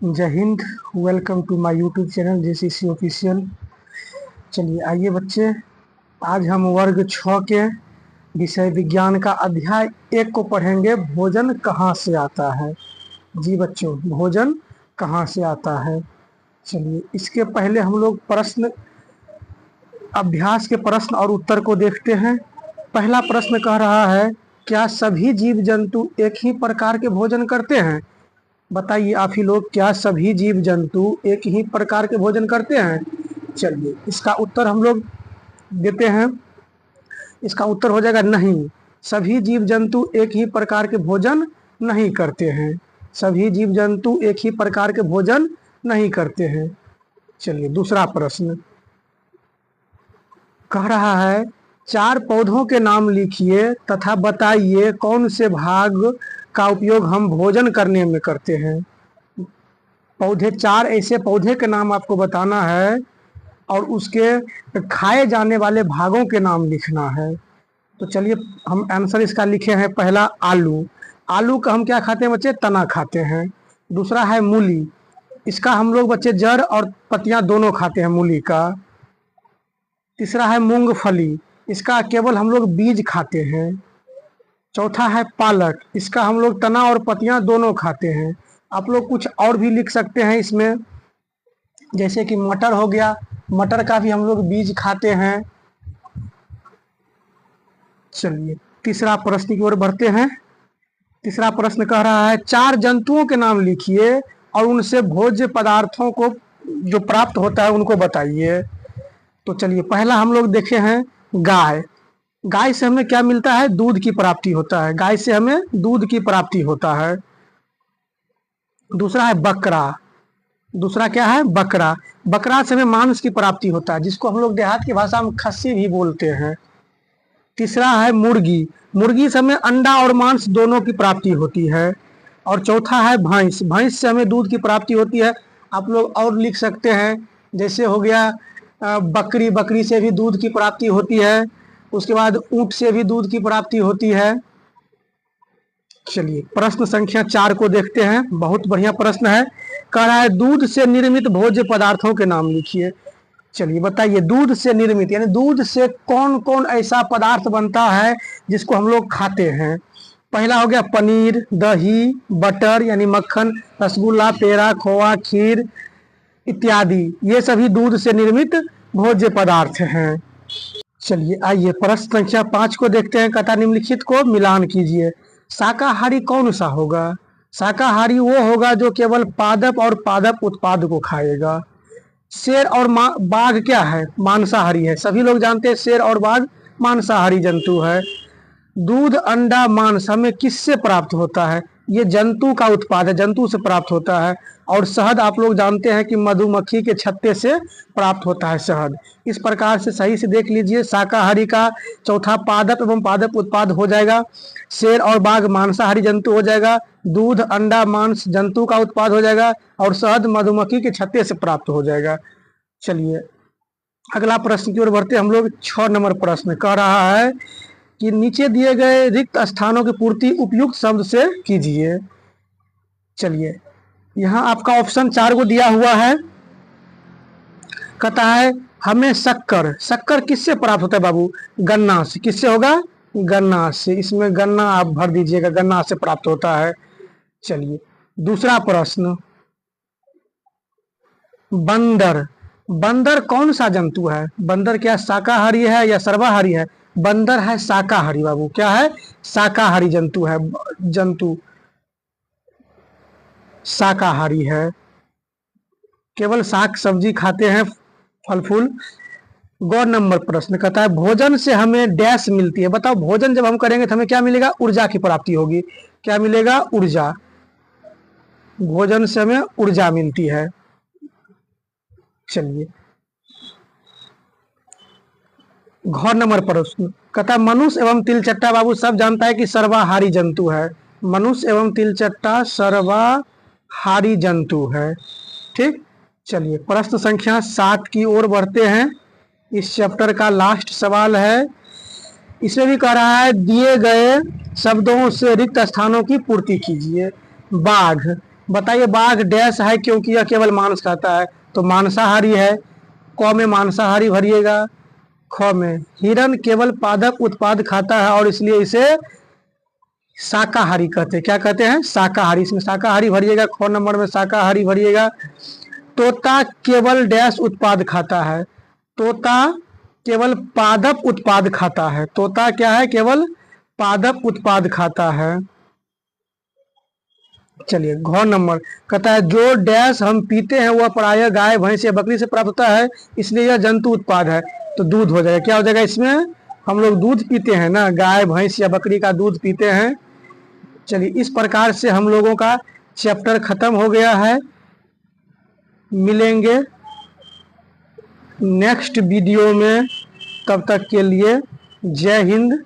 जय Hind. Welcome to my YouTube channel JCC official. चलिए आइए बच्चे, आज हम वर्ग 6 के विषय विज्ञान का अध्याय 1 को पढ़ेंगे। भोजन कहाँ से आता है। जी बच्चों, भोजन कहाँ से आता है। चलिए इसके पहले हम लोग प्रश्न अभ्यास के प्रश्न और उत्तर को देखते हैं। पहला प्रश्न कह रहा है, क्या सभी जीव जंतु एक ही प्रकार के भोजन करते हैं। बताइए आप ही लोग, क्या सभी जीव जंतु एक ही प्रकार के भोजन करते हैं। चलिए इसका उत्तर हम लोग देते हैं। इसका उत्तर हो जाएगा नहीं, सभी जीव जंतु एक ही प्रकार के भोजन नहीं करते हैं। सभी जीव जंतु एक ही प्रकार के भोजन नहीं करते हैं। चलिए दूसरा प्रश्न कह रहा है, 4 पौधों के नाम लिखिए तथा बताइए कौन से भाग का उपयोग हम भोजन करने में करते हैं। पौधे, 4 ऐसे पौधे के नाम आपको बताना है और उसके खाए जाने वाले भागों के नाम लिखना है। तो चलिए हम आंसर इसका लिखे हैं। पहला आलू, आलू का हम क्या खाते हैं बच्चे, तना खाते हैं। दूसरा है मूली, इसका हम लोग बच्चे जड़ और पत्तियां दोनों खाते हैं मूली का। तीसरा है मूंगफली, इसका केवल हम लोग बीज खाते हैं। चौथा है पालक, इसका हम लोग तना और पत्तियां दोनों खाते हैं। आप लोग कुछ और भी लिख सकते हैं इसमें, जैसे कि मटर हो गया, मटर का भी हम लोग बीज खाते हैं। चलिए तीसरा प्रश्न की ओर बढ़ते हैं। तीसरा प्रश्न कह रहा है, 4 जंतुओं के नाम लिखिए और उनसे भोज्य पदार्थों को जो प्राप्त होता है उनको बताइए। तो चलिए पहला हम लोग देखे हैं गाय। गाय से हमें क्या मिलता है, दूध की प्राप्ति होता है। गाय से हमें दूध की प्राप्ति होता है। दूसरा है बकरा, दूसरा क्या है बकरा, बकरा से हमें मांस की प्राप्ति होता है, जिसको हम लोग देहात की भाषा में खस्सी भी बोलते हैं। तीसरा है मुर्गी, मुर्गी से हमें अंडा और मांस दोनों की प्राप्ति होती है। और चौथा है भैंस, भैंस से हमें दूध की प्राप्ति होती है। आप लोग और लिख सकते हैं, जैसे हो गया बकरी, बकरी से भी दूध की प्राप्ति होती है। उसके बाद ऊंट से भी दूध की प्राप्ति होती है। चलिए प्रश्न संख्या 4 को देखते हैं। बहुत बढ़िया प्रश्न है। कह रहा है, दूध से निर्मित भोज्य पदार्थों के नाम लिखिए। चलिए बताइए, दूध से निर्मित यानी दूध से कौन कौन ऐसा पदार्थ बनता है जिसको हम लोग खाते हैं। पहला हो गया पनीर, दही, बटर यानी मक्खन, रसगुल्ला, पेड़ा, खोआ, खीर इत्यादि, ये सभी दूध से निर्मित भोज्य पदार्थ हैं। चलिए आइए प्रश्न संख्या 5 को देखते हैं। कथा निम्नलिखित को मिलान कीजिए। शाकाहारी कौन सा होगा। शाकाहारी वो होगा जो केवल पादप और पादप उत्पाद को खाएगा। शेर और बाघ क्या है, मांसाहारी है। सभी लोग जानते हैं शेर और बाघ मांसाहारी जंतु है। दूध, अंडा, मांस हमें किससे प्राप्त होता है, ये जंतु का उत्पाद है, जंतु से प्राप्त होता है। और शहद आप लोग जानते हैं कि मधुमक्खी के छत्ते से प्राप्त होता है शहद। इस प्रकार से सही से देख लीजिए, शाकाहारी का चौथा पादप एवं पादप उत्पाद हो जाएगा। शेर और बाघ मांसाहारी जंतु हो जाएगा। दूध, अंडा, मांस जंतु का उत्पाद हो जाएगा और शहद मधुमक्खी के छत्ते से प्राप्त हो जाएगा। चलिए अगला प्रश्न की ओर बढ़ते हम लोग। 6 नंबर प्रश्न कह रहा है कि नीचे दिए गए रिक्त स्थानों की पूर्ति उपयुक्त शब्द से कीजिए। चलिए यहाँ आपका ऑप्शन 4 को दिया हुआ है। कहता है हमें शक्कर, शक्कर किससे प्राप्त होता है बाबू, गन्ना से। किससे होगा, गन्ना से। इसमें गन्ना आप भर दीजिएगा, गन्ना से प्राप्त होता है। चलिए दूसरा प्रश्न, बंदर, बंदर कौन सा जंतु है। बंदर क्या शाकाहारी है या सर्वाहारी है। बंदर है शाकाहारी बाबू, क्या है, शाकाहारी जंतु है। जंतु शाकाहारी है, केवल शाक सब्जी खाते हैं, फल फूल। गौ नंबर प्रश्न कहता है, भोजन से हमें डैश मिलती है। बताओ भोजन जब हम करेंगे तो हमें क्या मिलेगा, ऊर्जा की प्राप्ति होगी। क्या मिलेगा, ऊर्जा। भोजन से हमें ऊर्जा मिलती है। चलिए घ नंबर प्रश्न कहता है, मनुष्य एवं तिलचट्टा बाबू सब जानता है कि सर्वाहारी जंतु है। मनुष्य एवं तिलचट्टा सर्वाहारी जंतु है। ठीक, चलिए प्रश्न संख्या 7 की ओर बढ़ते हैं। इस चैप्टर का लास्ट सवाल है। इसमें भी कह रहा है, दिए गए शब्दों से रिक्त स्थानों की पूर्ति कीजिए। बाघ, बताइए बाघ डैश है क्योंकि यह केवल मांस खाता है, तो मांसाहारी है। क में मांसाहारी भरिएगा। ख में हिरण केवल पादप उत्पाद खाता है और इसलिए इसे शाकाहारी कहते हैं। क्या कहते हैं? शाकाहारी। इसमें शाकाहारी भरिएगा, ख नंबर में शाकाहारी भरिएगा। तोता केवल डैश उत्पाद खाता है, तोता केवल पादप उत्पाद खाता है। तोता क्या है? केवल पादप उत्पाद खाता है। चलिए घ नंबर कहता है जो डैश हम पीते हैं वह प्रायः गाय भैंस या बकरी से प्राप्त होता है, इसलिए यह जंतु उत्पाद है। तो दूध हो जाएगा। क्या हो जाएगा इसमें? हम लोग दूध पीते हैं ना, गाय भैंस या बकरी का दूध पीते हैं। चलिए इस प्रकार से हम लोगों का चैप्टर खत्म हो गया है। मिलेंगे नेक्स्ट वीडियो में, तब तक के लिए जय हिंद